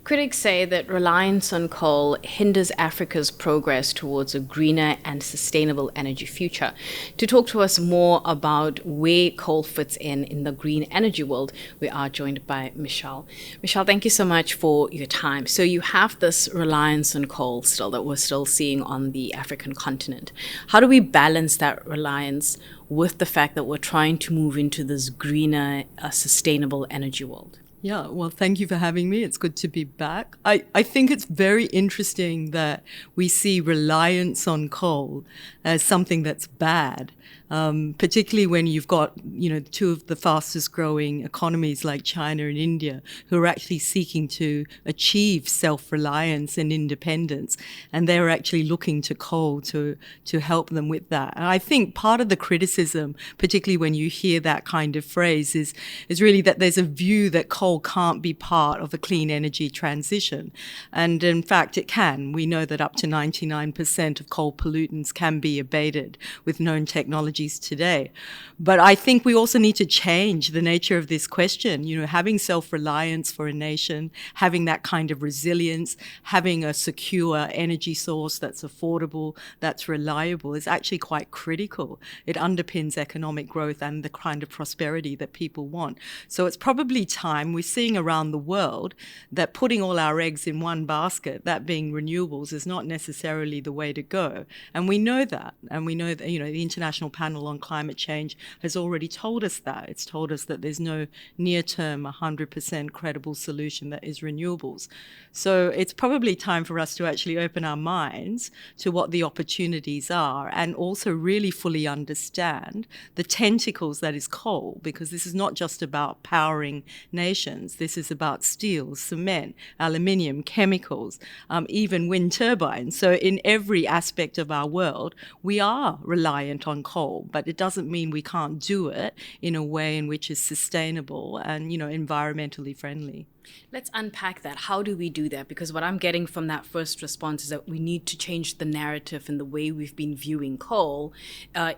Critics say that reliance on coal hinders Africa's progress towards a greener and sustainable energy future. To talk to us more about where coal fits in the green energy world, we are joined by Michelle. Michelle, thank you so much for your time. So you have this reliance on coal still that we're still seeing on the African continent. How do we balance that reliance with the fact that we're trying to move into this greener, sustainable energy world? Yeah, well, thank you for having me. It's good to be back. I think it's very interesting that we see reliance on coal as something that's bad, particularly when you've got, two of the fastest growing economies like China and India who are actually seeking to achieve self-reliance and independence. And they're actually looking to coal to help them with that. And I think part of the criticism, particularly when you hear that kind of phrase, is really that there's a view that coal can't be part of a clean energy transition. And in fact, it can. We know that up to 99% of coal pollutants can be abated with known technologies today. But I think we also need to change the nature of this question. Having self-reliance for a nation, having that kind of resilience, having a secure energy source that's affordable, that's reliable, is actually quite critical. It underpins economic growth and the kind of prosperity that people want. So it's probably time. We're seeing around the world that putting all our eggs in one basket, that being renewables, is not necessarily the way to go. And we know that. And we know that, the International Panel on Climate Change has already told us that. It's told us that there's no near-term 100% credible solution that is renewables. So it's probably time for us to actually open our minds to what the opportunities are and also really fully understand the tentacles that is coal, because this is not just about powering nations. This is about steel, cement, aluminium, chemicals, even wind turbines. So in every aspect of our world, we are reliant on coal, but it doesn't mean we can't do it in a way in which is sustainable and, environmentally friendly. Let's unpack that. How do we do that? Because what I'm getting from that first response is that we need to change the narrative in the way we've been viewing coal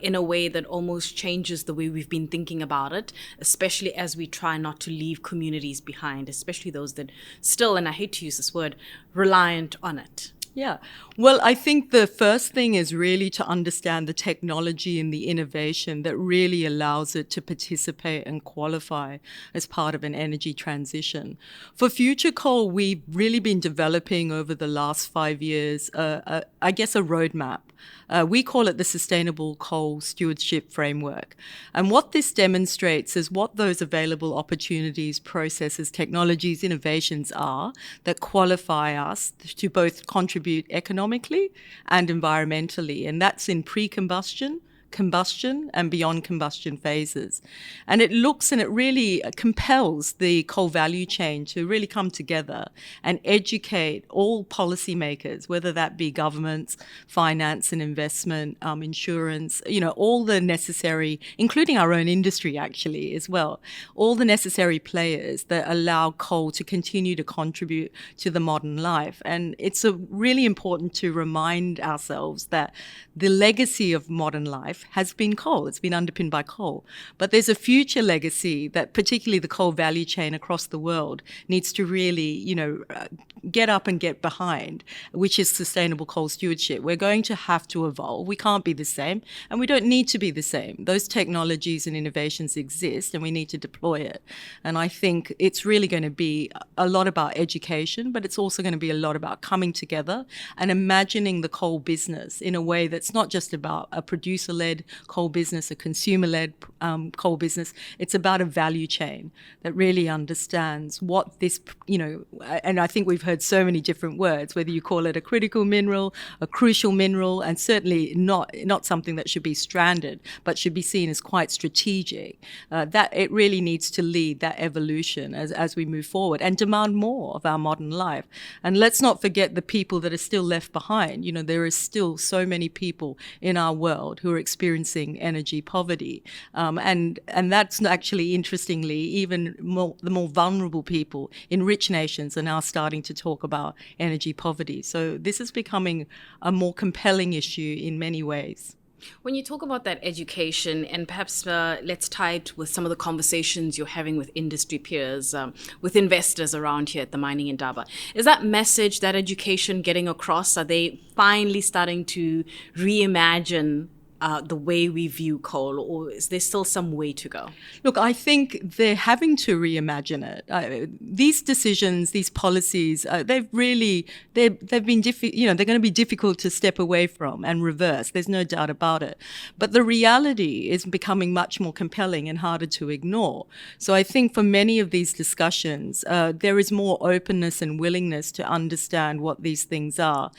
in a way that almost changes the way we've been thinking about it, especially as we try not to leave communities behind, especially those that still, and I hate to use this word, reliant on it. Yeah. Well, I think the first thing is really to understand the technology and the innovation that really allows it to participate and qualify as part of an energy transition. For FutureCoal, we've really been developing over the last 5 years, a roadmap. We call it the Sustainable Coal Stewardship Framework. And what this demonstrates is what those available opportunities, processes, technologies, innovations are that qualify us to both contribute economically and environmentally. And that's in pre-combustion, combustion, and beyond combustion phases. And it looks and it really compels the coal value chain to really come together and educate all policymakers, whether that be governments, finance and investment, insurance, all the necessary, including our own industry actually as well, all the necessary players that allow coal to continue to contribute to the modern life. And it's really important to remind ourselves that the legacy of modern life has been coal. It's been underpinned by coal. But there's a future legacy that particularly the coal value chain across the world needs to really, get up and get behind, which is sustainable coal stewardship. We're going to have to evolve. We can't be the same, and we don't need to be the same. Those technologies and innovations exist, and we need to deploy it. And I think it's really going to be a lot about education, but it's also going to be a lot about coming together and imagining the coal business in a way that's not just about a producer-led coal business, a consumer-led coal business. It's about a value chain that really understands what this, and I think we've heard so many different words, whether you call it a critical mineral, a crucial mineral, and certainly not something that should be stranded, but should be seen as quite strategic. That it really needs to lead that evolution as we move forward and demand more of our modern life. And let's not forget the people that are still left behind. There is still so many people in our world who are experiencing energy poverty. And that's actually, interestingly, even the more vulnerable people in rich nations are now starting to talk about energy poverty. So this is becoming a more compelling issue in many ways. When you talk about that education, and perhaps let's tie it with some of the conversations you're having with industry peers, with investors around here at the Mining Indaba, is that message, that education getting across? Are they finally starting to reimagine the way we view coal, or is there still some way to go? Look, I think they're having to reimagine it. These decisions, these policies, they've been they're going to be difficult to step away from and reverse. There's no doubt about it. But the reality is becoming much more compelling and harder to ignore. So I think for many of these discussions, there is more openness and willingness to understand what these things are.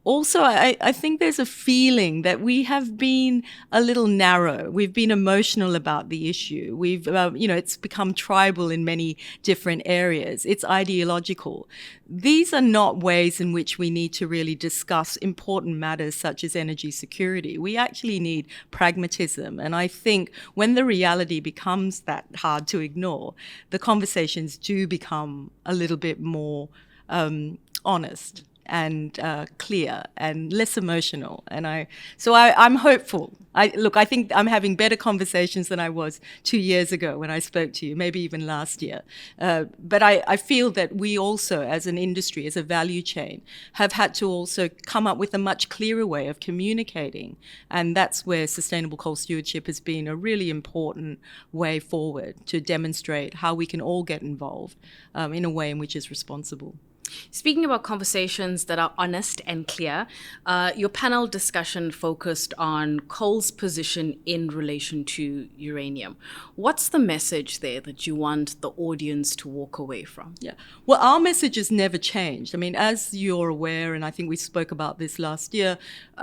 Also, I think there's a feeling that we have been a little narrow. We've been emotional about the issue. It's become tribal in many different areas. It's ideological. These are not ways in which we need to really discuss important matters such as energy security. We actually need pragmatism. And I think when the reality becomes that hard to ignore, the conversations do become a little bit more honest and clear and less emotional. And I'm hopeful. I think I'm having better conversations than I was 2 years ago when I spoke to you, maybe even last year. But I feel that we also, as an industry, as a value chain, have had to also come up with a much clearer way of communicating. And that's where sustainable coal stewardship has been a really important way forward to demonstrate how we can all get involved in a way in which is responsible. Speaking about conversations that are honest and clear, your panel discussion focused on coal's position in relation to uranium. What's the message there that you want the audience to walk away from? Yeah, well, our message has never changed. I mean, as you're aware, and I think we spoke about this last year,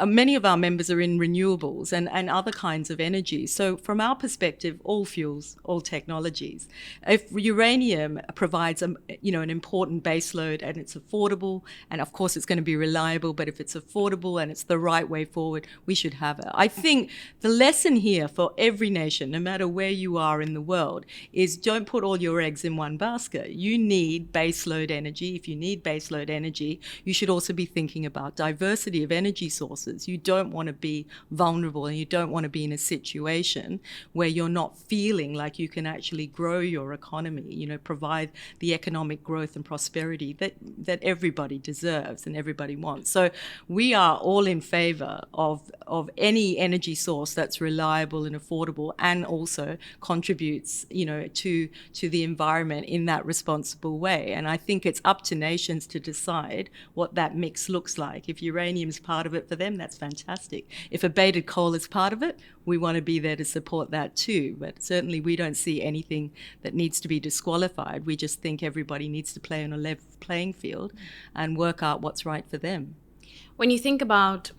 many of our members are in renewables and other kinds of energy. So from our perspective, all fuels, all technologies. If uranium provides an important baseload and it's affordable, and of course it's going to be reliable, but if it's affordable and it's the right way forward, we should have it. I think the lesson here for every nation, no matter where you are in the world, is don't put all your eggs in one basket. You need baseload energy. If you need baseload energy, you should also be thinking about diversity of energy sources. You don't want to be vulnerable, and you don't want to be in a situation where you're not feeling like you can actually grow your economy, provide the economic growth and prosperity that everybody deserves and everybody wants. So we are all in favor of any energy source that's reliable and affordable and also contributes, to the environment in that responsible way. And I think it's up to nations to decide what that mix looks like. If uranium is part of it for them, that's fantastic. If abated coal is part of it, we want to be there to support that too. But certainly we don't see anything that needs to be disqualified. We just think everybody needs to play on a level playing field and work out what's right for them. When you think about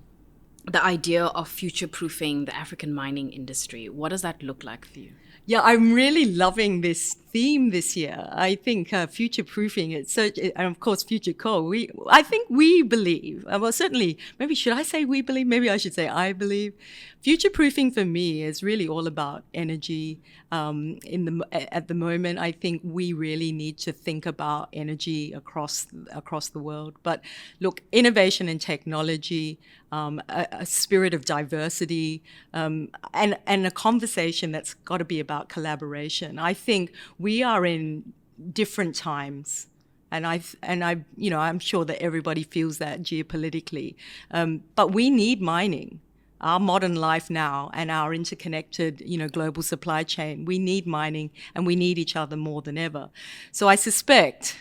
the idea of future-proofing the African mining industry, what does that look like for you? Yeah, I'm really loving this theme this year. I think future-proofing, and of course FutureCoal, I think we believe, well certainly, maybe should I say we believe? Maybe I should say I believe. Future-proofing for me is really all about energy. At the moment, I think we really need to think about energy across the world. But look, innovation and technology, a spirit of diversity, and a conversation that's got to be about collaboration. I think we are in different times. And I'm sure that everybody feels that geopolitically. But we need mining. Our modern life now and our interconnected, global supply chain, we need mining and we need each other more than ever. So I suspect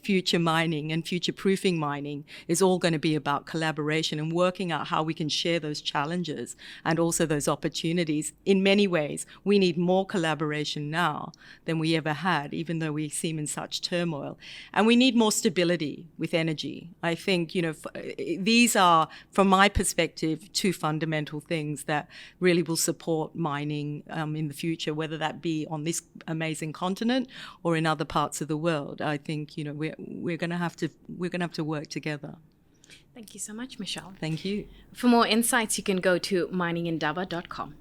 future mining and future-proofing mining is all going to be about collaboration and working out how we can share those challenges and also those opportunities. In many ways, we need more collaboration now than we ever had, even though we seem in such turmoil. And we need more stability with energy. I think, these are, from my perspective, two fundamental things that really will support mining in the future, whether that be on this amazing continent or in other parts of the world. I think we're going to have to work together. Thank you so much, Michelle. Thank you. For more insights, you can go to miningindaba.com.